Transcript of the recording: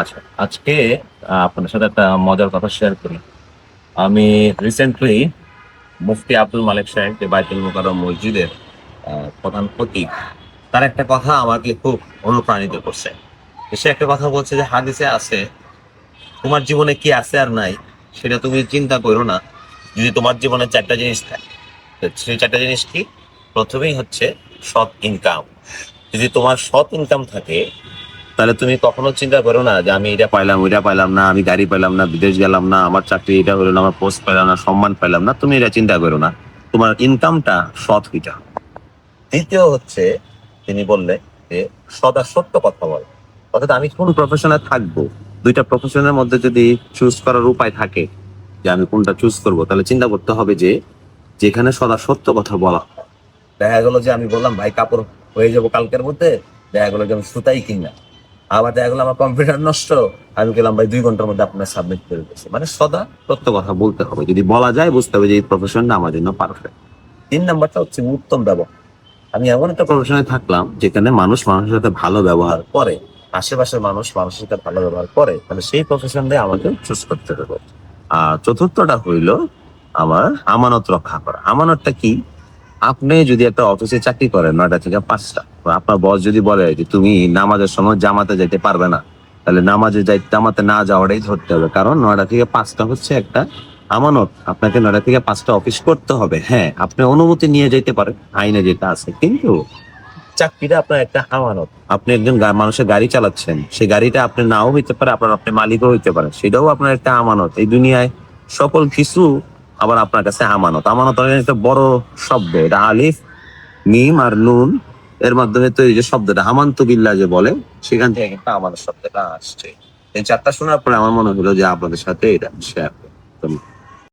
আচ্ছা, আজকে আপনার সাথে একটা মজার কথা শেয়ার করি। আমি রিসেন্টলি মুফতি আব্দুল মালিক সাহেব, যে বাইতুল মোকাররম মসজিদের প্রধান খতিব, তার একটা কথা আমাকে খুব অনুপ্রাণিত করছে। সে একটা কথা বলছে যে হাদিসে আছে, তোমার জীবনে কি আছে আর নাই সেটা তুমি চিন্তা করো না, যদি তোমার জীবনে চারটা জিনিস থাকে। তো সেই চারটা জিনিস কি? প্রথমেই হচ্ছে সৎ ইনকাম। যদি তোমার সৎ ইনকাম থাকে, তাহলে তুমি কখনো চিন্তা করো না যে আমি এটা পাইলাম ওইটা পাইলাম না, আমি গাড়ি পাইলাম না, বিদেশ গেলাম না, আমার চাকরি এটা হলো না, আমার পোস্ট পাইলাম না, সম্মান পাইলাম না। তুমি এটা চিন্তা করো না, তোমার ইনকামটা সৎ হইটা। দ্বিতীয় হচ্ছে, তিনি বললে যে সদা সত্য কথা বল। অর্থাৎ আমি কোন প্রফেশনে থাকবো, দুইটা প্রফেশনের মধ্যে যদি চুজ করার উপায় থাকে যে আমি কোনটা চুজ করব, তাহলে চিন্তা করতে হবে যে যেখানে সদা সত্য কথা বলা হয়। দেখা গেল যে আমি বললাম ভাই কাপড় হয়ে যাবো কালকের মধ্যে, দেখা গেলো যে আমি সুতাই কিনলাম। আবার দেখা গেলো আমার কম্পিউটার নষ্ট, আমি গেলাম ভাই 2 ঘন্টার মধ্যে আপনার সাবমিট করে দিয়েছি। মানে সদা সত্য কথা বলতে হবে, যদি বলা যায় বুঝতে হবে যে এই প্রফেশনটা আমার জন্য পারফেক্ট। 3 নাম্বারটা হচ্ছে উত্তম ব্যবহার। আমি এমন একটা প্রফেশনে থাকলাম যেখানে মানুষ মানুষের সাথে ভালো ব্যবহার করে, আশেপাশের মানুষ মানুষের সাথে ভালো ব্যবহার করে, তাহলে সেই প্রফেশনটাই আমাকে চুজ করতে হবে। আর চতুর্থটা হইলো আমার আমানত রক্ষা করা। আমানতটা কি? আপনি যদি একটা অফিসে চাকরি করেন 9টা থেকে 5টা, আপনার বস যদি বলে যে তুমি নামাজের সময় জামাতে যাইতে পারবে না, তাহলে জামাতে না যাওয়াটাই ধরতে হবে। কারণ 9টা থেকে 5টা হচ্ছে একটা আমানত। আপনাকে 9টা থেকে 5টা অফিস করতে হবে। হ্যাঁ, আপনি অনুমতি নিয়ে যেতে পারেন, আইনে যেটা আছে, কিন্তু চাকরিটা আপনার একটা আমানত। আপনি একজন মানুষের গাড়ি চালাচ্ছেন, সেই গাড়িটা আপনি নাও হইতে পারে, আপনি মালিকও হইতে পারেন, সেটাও আপনার একটা আমানত। এই দুনিয়ায় সকল কিছু আবার আপনার কাছে আমানত। আমানত অনেক একটা বড় শব্দ, এটা আলিফ মিম আর নুন এর মাধ্যমে তৈরি যে শব্দটা আমান্তু বিল্লাহ যে বলে, সেখান থেকে কিন্তু আমানত শব্দটা আসছে। এই চারটা শোনার পরে আমার মনে হলো যে আপনাদের সাথে এটা শেয়ার করি।